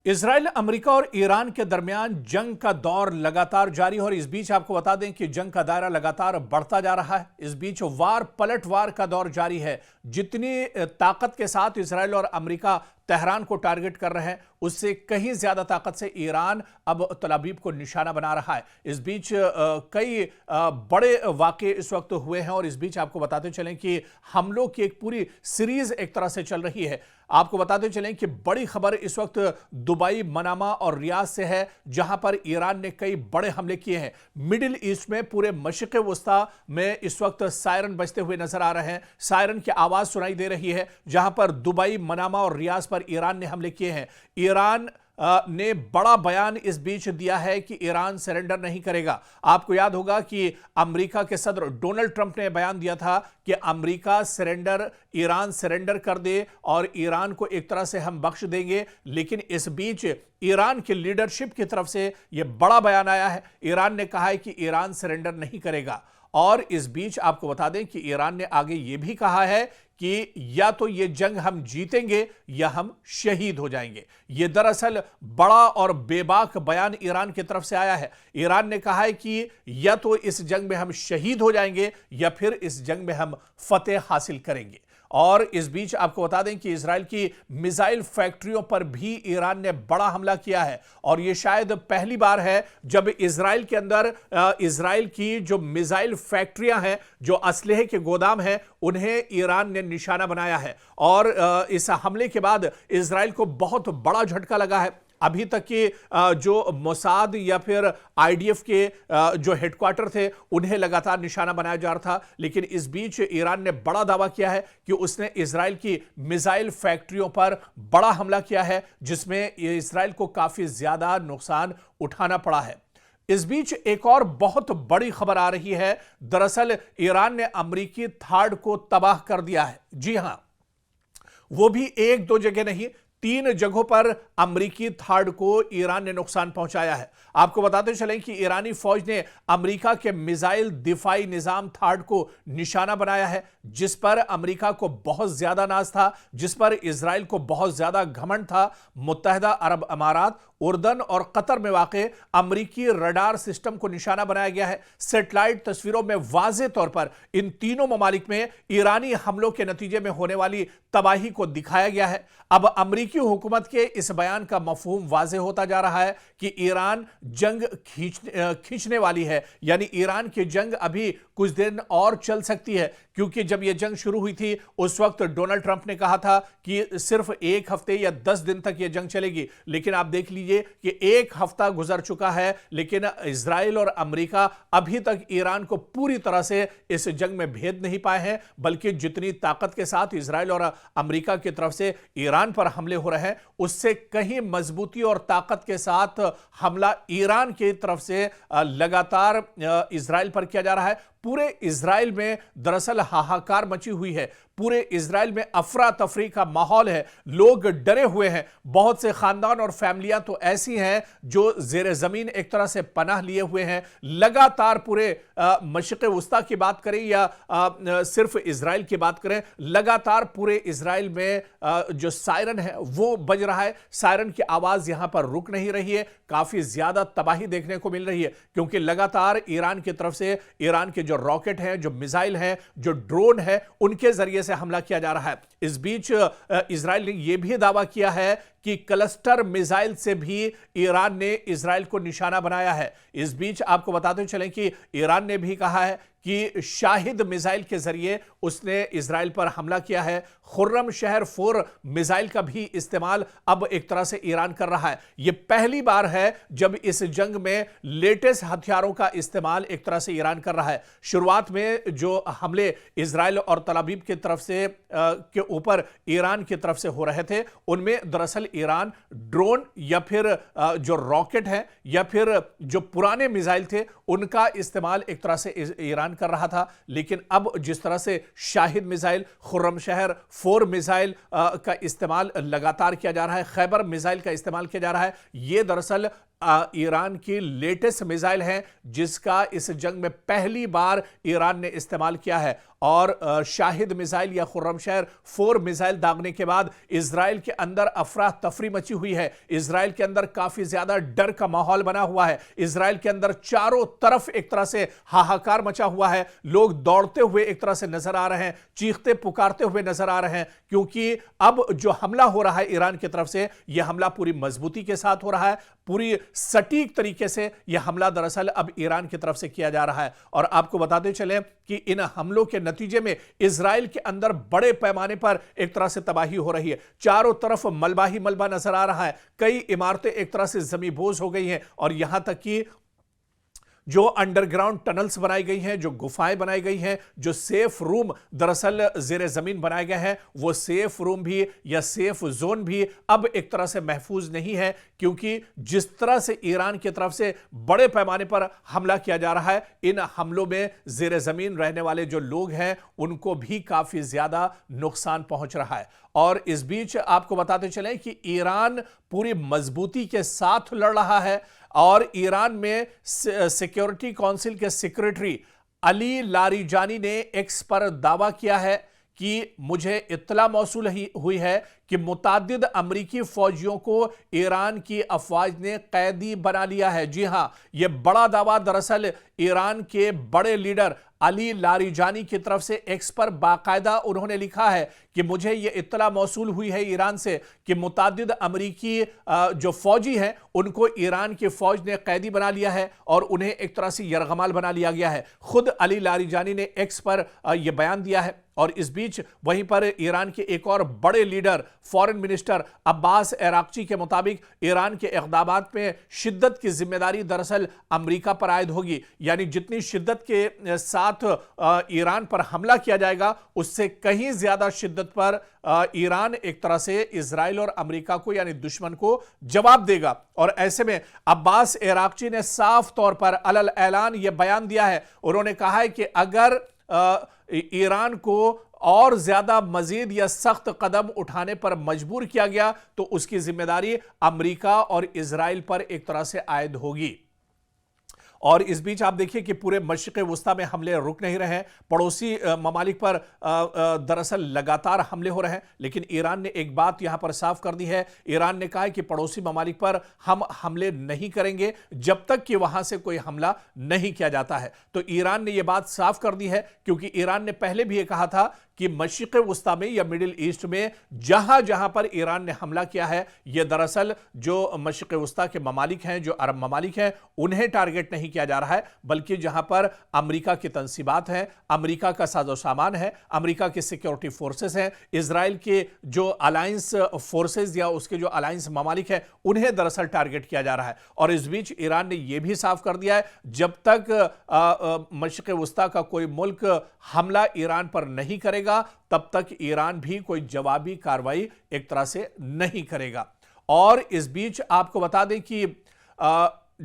Israel, America और Iran के दरमियान जंग का दौर लगातार जारी है और इस बीच आपको बता दें कि जंग का दायरा लगातार बढ़ता जा रहा है। इस बीच वार पलटवार का दौर जारी है। जितनी ताकत के साथ इजराइल और अमेरिका तेहरान को टारगेट कर रहे हैं, उससे कहीं ज्यादा ताकत से ईरान अब तल अवीव को निशाना बना रहा है। इस बीच कई बड़े वाक़े इस वक्त हुए हैं और इस बीच आपको बताते चलें कि हमलों की एक पूरी सीरीज एक तरह से चल रही है। आपको बताते चलें कि बड़ी खबर इस वक्त दुबई, मनामा और रियाद से है, जहां पर ईरान ने कई बड़े हमले किए हैं। मिडिल ईस्ट में पूरे मशरिक़ वस्ता में इस वक्त सायरन बजते हुए नजर आ रहे हैं। सायरन की आवाज सुनाई दे रही है, जहां पर दुबई, मनामा और रियाद पर ईरान ने हमले किए हैं। ईरान ने बड़ा बयान इस बीच दिया है कि ईरान सरेंडर नहीं करेगा। आपको याद होगा कि अमेरिका के सदर डोनाल्ड ट्रंप ने बयान दिया था कि ईरान सरेंडर कर दे और ईरान को एक तरह से हम बख्श देंगे। लेकिन इस बीच ईरान की लीडरशिप की तरफ से यह बड़ा बयान आया है। ईरान ने कहा है कि ईरान सरेंडर नहीं करेगा। और इस बीच आपको बता दें कि ईरान ने आगे यह भी कहा है कि या तो ये जंग हम जीतेंगे या हम शहीद हो जाएंगे। यह दरअसल बड़ा और बेबाक बयान ईरान की तरफ से आया है। ईरान ने कहा है कि या तो इस जंग में हम शहीद हो जाएंगे या फिर इस जंग में हम फतेह हासिल करेंगे। और इस बीच आपको बता दें कि इजराइल की मिसाइल फैक्ट्रियों पर भी ईरान ने बड़ा हमला किया है और यह शायद पहली बार है जब इजराइल के अंदर इजराइल की जो मिसाइल फैक्ट्रियां हैं, जो असलहे के गोदाम हैं, उन्हें ईरान ने निशाना बनाया है। और इस हमले के बाद इजराइल को बहुत बड़ा झटका लगा है। अभी तक के जो मोसाद या फिर आईडीएफ के जो हेडक्वार्टर थे, उन्हें लगातार निशाना बनाया जा रहा था। लेकिन इस बीच ईरान ने बड़ा दावा किया है कि उसने इजराइल की मिसाइल फैक्ट्रियों पर बड़ा हमला किया है, जिसमें इजराइल को काफी ज्यादा नुकसान उठाना पड़ा है। इस बीच एक और बहुत बड़ी खबर आ रही है। दरअसल ईरान ने अमेरिकी थाड को तबाह कर दिया है। जी हां, वो भी एक दो जगह नहीं, 3 जगहों पर अमेरिकी थाड को ईरान ने नुकसान पहुंचाया है। आपको बताते चलें कि ईरानी फौज ने अमेरिका के मिसाइल दिफाई निजाम थाड को निशाना बनाया है, जिस पर अमेरिका को बहुत ज्यादा नाज था, जिस पर इजराइल को बहुत ज्यादा घमंड था। मुत्तहिदा अरब अमारात, उर्दन और कतर में वाक़े अमेरिकी रडार सिस्टम को निशाना बनाया गया है। सैटेलाइट तस्वीरों में वाज़े तौर पर इन तीनों ममालिक में ईरानी हमलों के नतीजे में होने वाली तबाही को दिखाया गया है। अब अमेरिकी हुकूमत के इस बयान का मफहूम वाज़े होता जा रहा है कि ईरान जंग खींचने वाली है, यानी ईरान की जंग अभी कुछ दिन और चल सकती है। क्योंकि जब यह जंग शुरू हुई थी, उस वक्त डोनाल्ड ट्रंप ने कहा था कि सिर्फ 1 हफ्ते या 10 दिन तक यह जंग चलेगी। लेकिन आप देख लीजिए कि 1 हफ्ता गुजर चुका है, लेकिन इजराइल और अमेरिका अभी तक ईरान को पूरी तरह से इस जंग में भेद नहीं पाए हैं। बल्कि जितनी ताकत के साथ इजराइल और अमेरिका की तरफ से ईरान पर हमले हो रहे हैं, उससे कहीं मजबूती और ताकत के साथ हमला ईरान की तरफ से लगातार इजराइल पर किया जा रहा है। पूरे इजराइल में दरअसल हाहाकार मची हुई है। पूरे इजराइल में अफरा तफरी का माहौल है। लोग डरे हुए हैं। बहुत से खानदान और फैमिलियां तो ऐसी हैं जो जेर जमीन एक तरह से पनाह लिए हुए हैं। लगातार पूरे मशरिक़ वस्ता की बात करें या सिर्फ इजराइल की बात करें, लगातार पूरे इजराइल में जो सायरन है वो बज रहा है। सायरन की आवाज यहां पर रुक नहीं रही है। काफी ज्यादा तबाही देखने को मिल रही है, क्योंकि लगातार ईरान की तरफ से ईरान के जो रॉकेट हैं, जो मिसाइल हैं, जो ड्रोन है, उनके जरिए से हमला किया जा रहा है। इस बीच इजराइल ने यह भी दावा किया है कि क्लस्टर मिसाइल से भी ईरान ने इजराइल को निशाना बनाया है। इस बीच आपको बताते चलें कि ईरान ने भी कहा है कि शाहिद मिसाइल के जरिए उसने इजराइल पर हमला किया है। खुर्रम शहर 4 मिसाइल का भी इस्तेमाल अब एक तरह से ईरान कर रहा है। यह पहली बार है जब इस जंग में लेटेस्ट हथियारों का इस्तेमाल एक तरह से ईरान कर रहा है। शुरुआत में जो हमले इजराइल और तल अवीव की तरफ से के ऊपर ईरान की तरफ से हो रहे थे, उनमें दरअसल ईरान ड्रोन या फिर जो रॉकेट है या फिर जो पुराने मिसाइल थे, उनका इस्तेमाल एक तरह से ईरान कर रहा था। लेकिन अब जिस तरह से शाहिद मिसाइल, खुर्रम शहर 4 मिसाइल का इस्तेमाल लगातार किया जा रहा है, खैबर मिसाइल का इस्तेमाल किया जा रहा है, यह दरअसल ईरान की लेटेस्ट मिसाइल है जिसका इस जंग में पहली बार ईरान ने इस्तेमाल किया है। और शाहिद मिसाइल या खुर्रमशहर 4 मिसाइल दागने के बाद इजराइल के अंदर अफरा तफरी मची हुई है। इजराइल के अंदर काफी ज्यादा डर का माहौल बना हुआ है। इजराइल के अंदर चारों तरफ एक तरह से हाहाकार मचा हुआ है। लोग दौड़ते हुए एक तरह से नजर आ रहे हैं, चीखते पुकारते हुए नजर आ रहे हैं, क्योंकि अब जो हमला हो रहा है ईरान की तरफ से, यह हमला पूरी मजबूती के साथ हो रहा है, पूरी सटीक तरीके से यह हमला दरअसल अब ईरान की तरफ से किया जा रहा है। और आपको बताते चले कि इन हमलों के नतीजे में इजराइल के अंदर बड़े पैमाने पर एक तरह से तबाही हो रही है। चारों तरफ मलबा ही मलबा नजर आ रहा है। कई इमारतें एक तरह से जमींबोज हो गई हैं और यहां तक कि जो अंडरग्राउंड टनल्स बनाई गई हैं, जो गुफाएं बनाई गई हैं, जो सेफ रूम दरअसल जेर जमीन बनाए गए हैं, वो सेफ रूम भी या सेफ जोन भी अब एक तरह से महफूज नहीं है, क्योंकि जिस तरह से ईरान की तरफ से बड़े पैमाने पर हमला किया जा रहा है, इन हमलों में जेर जमीन रहने वाले जो लोग हैं उनको भी काफी ज्यादा नुकसान पहुंच रहा है। और इस बीच आपको बताते चलें कि ईरान पूरी मजबूती के साथ लड़ रहा है और ईरान में सिक्योरिटी काउंसिल के सेक्रेटरी अली लारिजानी ने एक्स पर दावा किया है कि मुझे इत्तला मौसूल हुई है कि मुताद्दिद अमरीकी फौजियों को ईरान की अफवाज ने कैदी बना लिया है। जी हां, यह बड़ा दावा दरअसल ईरान के बड़े लीडर अली लारिजानी की तरफ से एक्स पर बाकायदा उन्होंने लिखा है कि मुझे यह इत्तला मौसूल हुई है ईरान से कि मुताद्दिद अमरीकी जो फौजी हैं उनको ईरान की फौज ने कैदी बना लिया है और उन्हें एक तरह से यरगमाल बना लिया गया है। खुद अली लारिजानी ने एक्स पर यह बयान दिया है। और इस बीच वहीं पर ईरान के एक और बड़े leader foreign minister Abbas Araghchi के मुताबिक ईरान के इक़दामात में शिद्दत की जिम्मेदारी दरअसल अमरीका पर आयद होगी। यानी जितनी शिद्दत के साथ ईरान पर हमला किया जाएगा उससे कहीं ज्यादा शिद्दत पर ईरान एक तरह से इजराइल और अमरीका को यानी दुश्मन को जवाब देगा। और ऐसे में अब्बास अराक्ची ने साफ तौर पर अलल ऐलान यह बयान दिया है। उन्होंने कहा है कि अगर ईरान को और ज्यादा मजीद या सख्त कदम उठाने पर मजबूर किया गया तो उसकी जिम्मेदारी अमेरिका और इजराइल पर एक तरह से आयद होगी। और इस बीच आप देखिए कि पूरे मशरिक़ वुस्ता में हमले रुक नहीं रहे हैं। पड़ोसी ममालिक पर दरअसल लगातार हमले हो रहे हैं, लेकिन ईरान ने एक बात यहां पर साफ कर दी है। ईरान ने कहा है कि पड़ोसी ममालिक पर हम हमले नहीं करेंगे जब तक कि वहां से कोई हमला नहीं किया जाता है। तो ईरान ने यह बात साफ कर दी है, क्योंकि ईरान ने पहले भी यह कहा था कि मशरिक़ वुस्ता में या मिडिल ईस्ट में जहां जहां पर ईरान ने हमला किया है, यह दरअसल जो मशरिक़ वुस्ता के ममालिक हैं, जो अरब ममालिक हैं, उन्हें टारगेट नहीं किया जा रहा है, बल्कि जहां पर अमेरिका की तंसीबात हैं, अमेरिका का साजो सामान है, अमेरिका के सिक्योरिटी फोर्सेस हैं, इजराइल के जो अलायंस फोर्सेस या उसके जो अलायंस ममालिक हैं, उन्हें दरअसल टारगेट किया जा रहा है। और इस बीच ईरान ने यह भी साफ कर दिया है, जब तक मशरिक़ वुस्ता का कोई मुल्क हमला ईरान पर नहीं करेगा तब तक ईरान भी कोई जवाबी कार्रवाई एक तरह से नहीं करेगा। और इस बीच आपको बता दें कि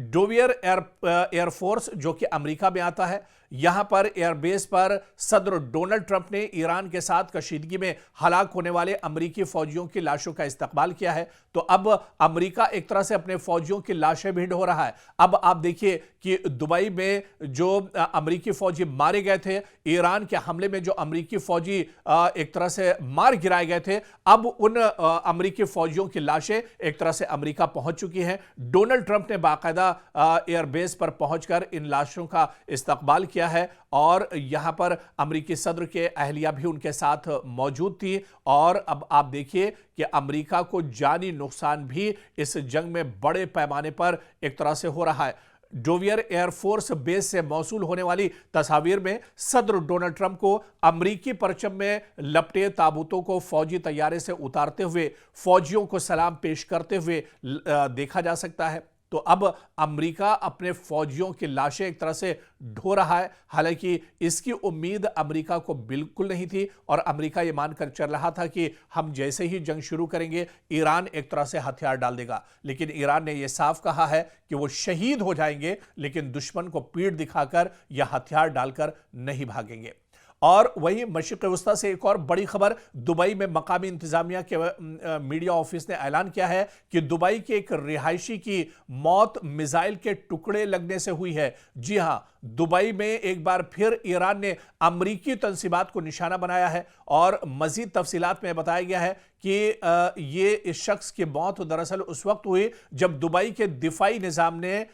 डोवियर एयरफोर्स जो कि अमेरिका में आता है, यहां पर एयरबेस पर सदर डोनाल्ड ट्रंप ने ईरान के साथ कशीदगी में हलाक होने वाले अमेरिकी फौजियों की लाशों का इस्तकबाल किया है। तो अब अमेरिका एक तरह से अपने फौजियों की लाशें भी ढो रहा है। अब आप देखिए कि दुबई में जो अमेरिकी फौजी मारे गए थे, ईरान के हमले में जो अमेरिकी फौजी एक तरह से मार गिराए गए थे, अब उन अमेरिकी फौजियों की लाशें एक तरह से अमेरिका पहुंच चुकी हैं। डोनाल्ड ट्रंप ने बाकायदा एयरबेस पर पहुंचकर इन लाशों का इस्तकबाल किया है और यहां पर अमेरिकी सदर के अहलिया भी उनके साथ मौजूद थी। और अब आप देखिए कि अमेरिका को जानी नुकसान भी इस जंग में बड़े पैमाने पर एक तरह से हो रहा है। डोवियर एयरफोर्स बेस से मौसूल होने वाली तस्वीर में सदर डोनाल्ड ट्रंप को अमेरिकी परचम में लपटे ताबूतों को फौजी तैयारे से उतारते हुए फौजियों को सलाम पेश करते हुए देखा जा सकता है। तो अब अमेरिका अपने फौजियों की लाशें एक तरह से ढो रहा है। हालांकि इसकी उम्मीद अमेरिका को बिल्कुल नहीं थी और अमेरिका ये मानकर चल रहा था कि हम जैसे ही जंग शुरू करेंगे ईरान एक तरह से हथियार डाल देगा। लेकिन ईरान ने यह साफ कहा है कि वो शहीद हो जाएंगे, लेकिन दुश्मन को पीठ दिखाकर या हथियार डालकर नहीं भागेंगे। और वहीं मशरिक़ वस्ता से एक और बड़ी खबर, दुबई में मकामी इंतजामिया के मीडिया ऑफिस ने ऐलान किया है कि दुबई के एक रिहायशी की मौत मिसाइल के टुकड़े लगने से हुई है। जी हां, दुबई में एक बार फिर ईरान ने अमरीकी तंसीबात को निशाना बनाया है और मजीद तफसीलात में बताया गया है कि ये इस शख्स की मौत दरअसल उस वक्त हुई जब दुबई के दिफाई निजाम ने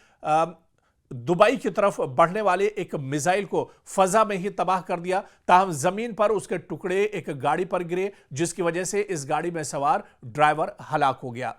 दुबई की तरफ बढ़ने वाले एक मिसाइल को फजा में ही तबाह कर दिया। ताहम जमीन पर उसके टुकड़े एक गाड़ी पर गिरे, जिसकी वजह से इस गाड़ी में सवार ड्राइवर हलाक हो गया।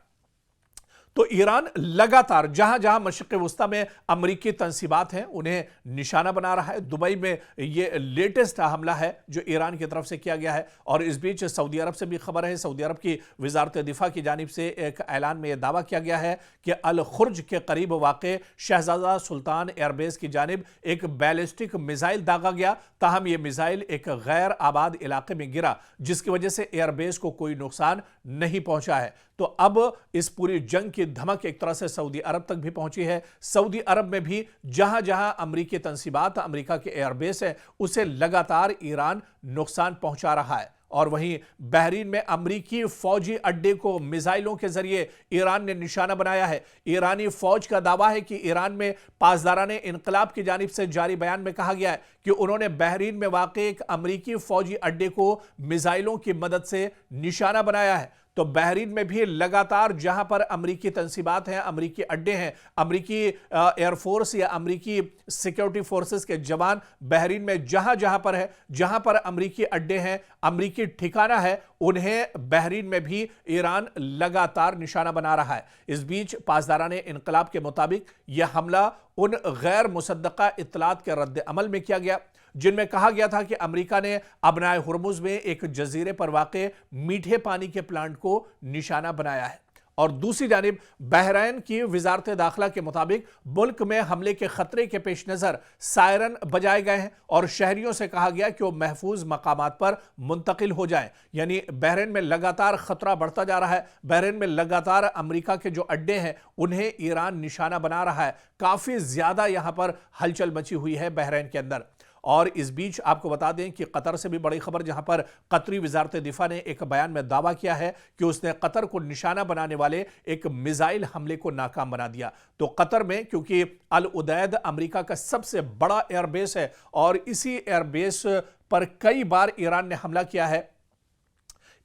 तो ईरान लगातार जहां जहां मशरिक़ वस्ता में अमरीकी तंसीबात हैं उन्हें निशाना बना रहा है। दुबई में यह लेटेस्ट हमला है जो ईरान की तरफ से किया गया है। और इस बीच सऊदी अरब से भी खबर है। सऊदी अरब की वजारत दिफा की जानिब से एक ऐलान में यह दावा किया गया है कि अल खुर्ज के करीब वाक़ शहजादा सुल्तान एयरबेस की जानिब एक बैलिस्टिक मिसाइल दागा गया। ताहम यह मिसाइल एक गैर आबाद इलाके में गिरा, जिसकी वजह से एयरबेस को कोई नुकसान नहीं पहुंचा है। तो अब इस पूरी जंग की धमक एक तरह से सऊदी अरब तक भी पहुंची है। सऊदी अरब में भी जहां जहां अमरीकी तंसीबात, अमरीका के एयरबेस है, उसे लगातार ईरान नुकसान पहुंचा रहा है। और वहीं बहरीन में अमरीकी फौजी अड्डे को मिसाइलों के जरिए ईरान ने निशाना बनाया है। ईरानी फौज का दावा है कि ईरान में पासदाराने इनकलाब की जानिब से जारी बयान में कहा गया है कि उन्होंने बहरीन में वाक़े एक अमरीकी फौजी अड्डे को मिसाइलों की मदद से निशाना बनाया है। तो बहरीन में भी लगातार जहां पर अमरीकी तंसीबात हैं, अमरीकी अड्डे हैं, अमरीकी एयरफोर्स या अमरीकी सिक्योरिटी फोर्सेस के जवान बहरीन में जहां जहां पर है, जहां पर अमरीकी अड्डे हैं, अमरीकी ठिकाना है, उन्हें बहरीन में भी ईरान लगातार निशाना बना रहा है। इस बीच पासदाराने इनकलाब के मुताबिक यह हमला उन गैर मुसद्दका इत्तलात के रद्द अमल में किया गया जिनमें कहा गया था कि अमेरिका ने अबनाए हुर्मुज में एक जजीरे पर वाक़े मीठे पानी के प्लांट को निशाना बनाया है। और दूसरी जानिब बहरीन की वजारत दाखिला के मुताबिक मुल्क में हमले के खतरे के पेश नज़र सायरन बजाए गए हैं और शहरियों से कहा गया कि वो महफूज मकामात पर मुंतकिल हो जाएं। यानी बहरीन में लगातार खतरा बढ़ता जा रहा है। बहरीन में लगातार अमेरिका के जो अड्डे हैं उन्हें ईरान निशाना बना रहा है। काफ़ी ज़्यादा यहाँ पर हलचल मची हुई है बहरीन के अंदर। और इस बीच आपको बता दें कि कतर से भी बड़ी खबर, जहां पर कतरी वजारत दिफा ने एक बयान में दावा किया है कि उसने कतर को निशाना बनाने वाले एक मिसाइल हमले को नाकाम बना दिया। तो कतर में, क्योंकि अल उदैद अमेरिका का सबसे बड़ा एयरबेस है और इसी एयरबेस पर कई बार ईरान ने हमला किया है,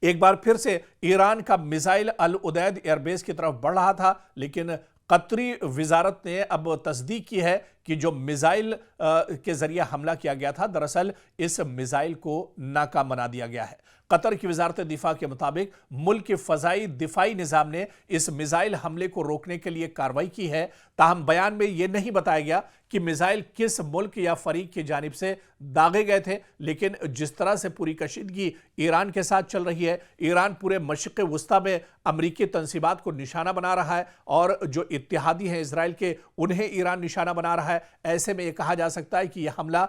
एक बार फिर से ईरान का मिसाइल अल उदैद एयरबेस की तरफ बढ़ रहा था, लेकिन कतरी वजारत ने अब तस्दीक की है कि जो मिसाइल के जरिए हमला किया गया था, दरअसल इस मिसाइल को नाकाम बना दिया गया है। कतर की वजारत दिफा के मुताबिक मुल्क के फ़ज़ाई दिफाई निज़ाम ने इस मिसाइल हमले को रोकने के लिए कार्रवाई की है। ताहम बयान में यह नहीं बताया गया कि मिसाइल किस मुल्क या फरीक की जानिब से दागे गए थे, लेकिन जिस तरह से पूरी कशीदगी ईरान के साथ चल रही है, ईरान पूरे मशरिक़ वस्ता में अमरीकी तंसीबात को निशाना बना रहा है और जो इत्तेहादी हैं इजराइल के, उन्हें ईरान निशाना बना रहा है। ऐसे में यह कहा जा सकता है कि यह हमला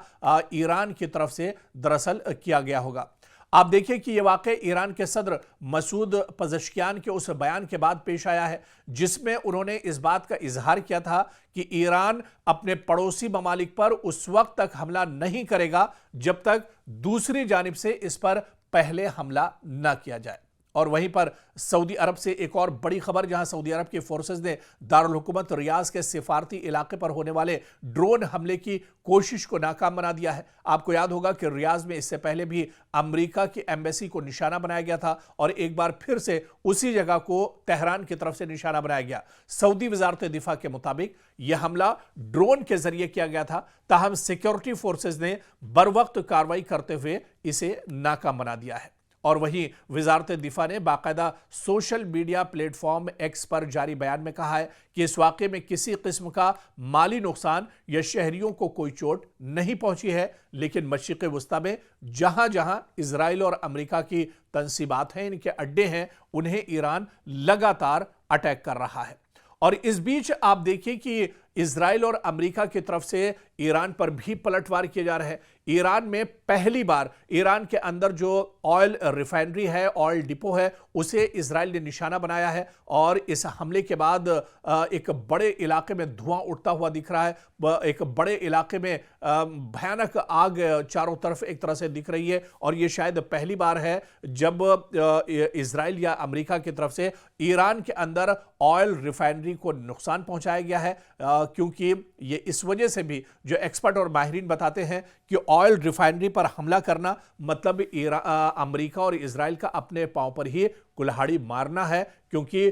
ईरान की तरफ से दरअसल किया गया होगा। आप देखिए कि यह वाक़या ईरान के सदर मसूद पज़ेश्कियान के उस बयान के बाद पेश आया है जिसमें उन्होंने इस बात का इजहार किया था कि ईरान अपने पड़ोसी ममालिक पर उस वक्त तक हमला नहीं करेगा जब तक दूसरी जानिब से इस पर पहले हमला न किया जाए। और वहीं पर सऊदी अरब से एक और बड़ी खबर, जहां सऊदी अरब की फोर्सेस ने दारुल हुकूमत रियाज के सिफारती इलाके पर होने वाले ड्रोन हमले की कोशिश को नाकाम बना दिया है। आपको याद होगा कि रियाज में इससे पहले भी अमेरिका की एम्बेसी को निशाना बनाया गया था और एक बार फिर से उसी जगह को तेहरान की तरफ से निशाना बनाया गया। सऊदी वजारत दिफा के मुताबिक यह हमला ड्रोन के जरिए किया गया था, ताहम सिक्योरिटी फोर्सेस ने बरवक्त कार्रवाई करते हुए इसे नाकाम बना दिया है। और वहीं वजारत दिफा ने बाकायदा सोशल मीडिया प्लेटफॉर्म एक्स पर जारी बयान में कहा है कि इस वाक़े में किसी किस्म का माली नुकसान या शहरियों को कोई चोट नहीं पहुंची है, लेकिन मशरिक़ वस्ता में जहां जहां इजराइल और अमेरिका की तंसीबात हैं, इनके अड्डे हैं, उन्हें ईरान लगातार अटैक कर रहा है। और इस बीच आप देखिए कि इजराइल और अमेरिका की तरफ से ईरान पर भी पलटवार किए जा रहे हैं। ईरान में पहली बार ईरान के अंदर जो ऑयल रिफाइनरी है, ऑयल डिपो है, उसे इजराइल ने निशाना बनाया है और इस हमले के बाद एक बड़े इलाके में धुआं उठता हुआ दिख रहा है। एक बड़े इलाके में भयानक आग चारों तरफ एक तरह से दिख रही है और यह शायद पहली बार है जब इजराइल या अमेरिका की तरफ से ईरान के अंदर ऑयल रिफाइनरी को नुकसान पहुंचाया गया है, क्योंकि ये इस वजह से भी जो एक्सपर्ट और माहिरीन बताते हैं कि ऑयल रिफाइनरी पर हमला करना मतलब अमेरिका और इजराइल का अपने पांव पर ही कुल्हाड़ी मारना है, क्योंकि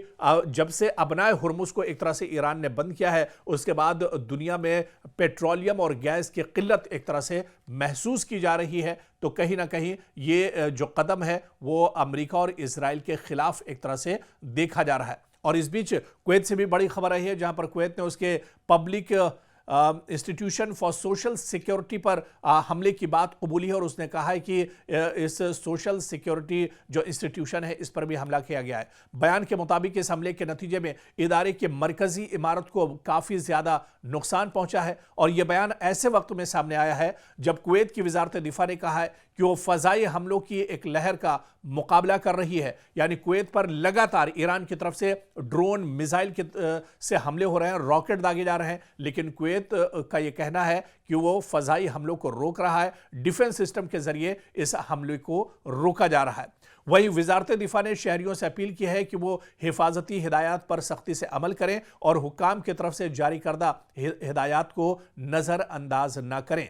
जब से अबनाए हुर्मुज को एक तरह से ईरान ने बंद किया है, उसके बाद दुनिया में पेट्रोलियम और गैस की किल्लत एक तरह से महसूस की जा रही है। तो कहीं ना कहीं ये जो कदम है वो अमेरिका और इजराइल के खिलाफ एक तरह से देखा जा रहा है। और इस बीच कुवैत से भी बड़ी खबर आई है, जहां पर कुवैत ने उसके public institution for social security पर हमले की बात कबूली है और उसने कहा है कि इस सोशल सिक्योरिटी जो इंस्टीट्यूशन है इस पर भी हमला किया गया है। बयान के मुताबिक इस हमले के नतीजे में इदारे की मरकजी इमारत को काफ़ी ज़्यादा नुकसान पहुंचा है और यह बयान ऐसे वक्त में सामने आया है जब कुवैत की वजारत दिफा ने कहा है कि वो फ़ज़ाई हमलों की एक लहर का मुकाबला कर रही है। यानी कुवैत पर लगातार ईरान की तरफ से ड्रोन मिसाइल से हमले हो रहे हैं, रॉकेट दागे जा रहे हैं, लेकिन कुवैत का ये कहना है कि वो फ़ज़ाई हमलों को रोक रहा है, डिफेंस सिस्टम के जरिए इस हमले को रोका जा रहा है। वहीं वजारत दिफा ने शहरियों से अपील की है कि वो हिफाजती हिदायत पर सख्ती से अमल करें और हुक्काम की तरफ से जारी करदा हिदायत को नज़रअंदाज न करें।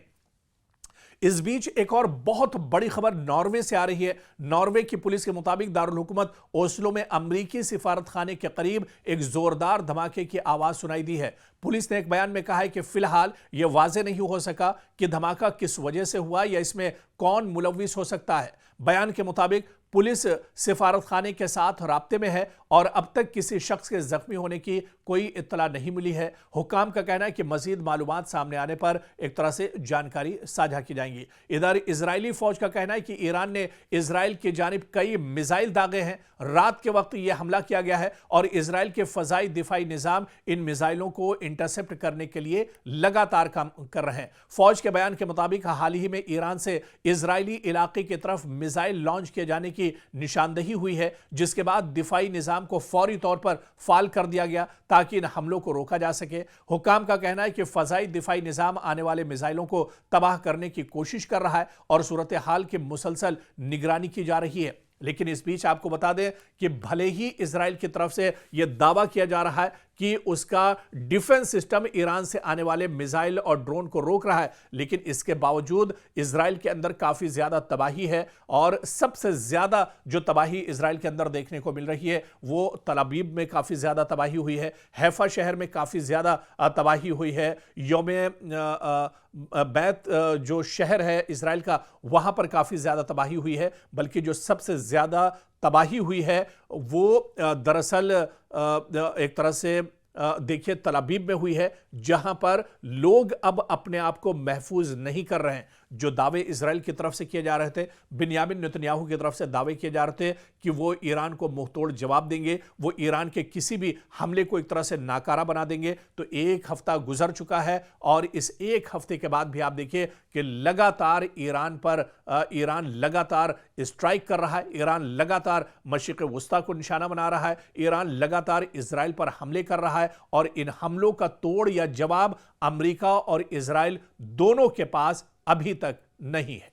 इस बीच एक और बहुत बड़ी खबर नॉर्वे से आ रही है। नॉर्वे की पुलिस के मुताबिक दारुल हुकूमत ओस्लो में अमरीकी सिफारत खाने के करीब एक जोरदार धमाके की आवाज सुनाई दी है। पुलिस ने एक बयान में कहा है कि फिलहाल यह वाज़ेह नहीं हो सका कि धमाका किस वजह से हुआ या इसमें कौन मुलव्विस हो सकता है। बयान के मुताबिक पुलिस सिफारत खाने के साथ राब्ते में है और अब तक किसी शख्स के जख्मी होने की कोई इत्तला नहीं मिली है। हुक्काम का कहना है कि मजीद मालूमात सामने आने पर एक तरह से जानकारी साझा की जाएंगी। इधर इजरायली फौज का कहना है कि ईरान ने इजराइल की जानिब कई मिसाइल दागे हैं। रात के वक्त यह हमला किया गया है और इजराइल के फजाई दिफाई निज़ाम इन मिसाइलों को इंटरसेप्ट करने के लिए लगातार काम कर रहे हैं। फौज के बयान के मुताबिक हाल ही में ईरान से इजरायली इलाके की तरफ मिसाइल लॉन्च किए जाने की निशानदेही हुई है, जिसके बाद दिफाई निजाम को फौरी तौर पर फाल कर दिया गया ताकि इन हमलों को रोका जा सके। हुक्काम का कहना है कि फजाई दिफाई निजाम आने वाले मिसाइलों को तबाह करने की कोशिश कर रहा है और सूरत हाल की मुसलसल निगरानी की जा रही है। लेकिन इस बीच आपको बता दें कि भले ही इजराइल की तरफ से यह दावा किया जा रहा है कि उसका डिफेंस सिस्टम ईरान से आने वाले मिसाइल और ड्रोन को रोक रहा है, लेकिन इसके बावजूद इजराइल के अंदर काफी ज्यादा तबाही है और सबसे ज्यादा जो तबाही इजराइल के अंदर देखने को मिल रही है वो तल अवीव में काफी ज्यादा तबाही हुई है, हैफा शहर में काफी ज्यादा तबाही हुई है, यौम बैत जो शहर है इजराइल का वहां पर काफी ज्यादा तबाही हुई है। बल्कि जो सबसे ज्यादा तबाही हुई है वो दरअसल एक तरह से देखिए तल अवीव में हुई है, जहां पर लोग अब अपने आप को महफूज नहीं कर रहे हैं। जो दावे इजराइल की तरफ से किए जा रहे थे, बिन्यामिन नेतन्याहू की तरफ से दावे किए जा रहे थे कि वो ईरान को मुंहतोड़ जवाब देंगे, वो ईरान के किसी भी हमले को एक तरह से नाकारा बना देंगे। तो एक हफ्ता गुजर चुका है और इस एक हफ्ते के बाद भी आप देखिए कि लगातार ईरान लगातार स्ट्राइक कर रहा है, ईरान लगातार मशरिक़ वुस्ता को निशाना बना रहा है, ईरान लगातार इजराइल पर हमले कर रहा है और इन हमलों का तोड़ या जवाब अमेरिका और इजराइल दोनों के पास अभी तक नहीं है।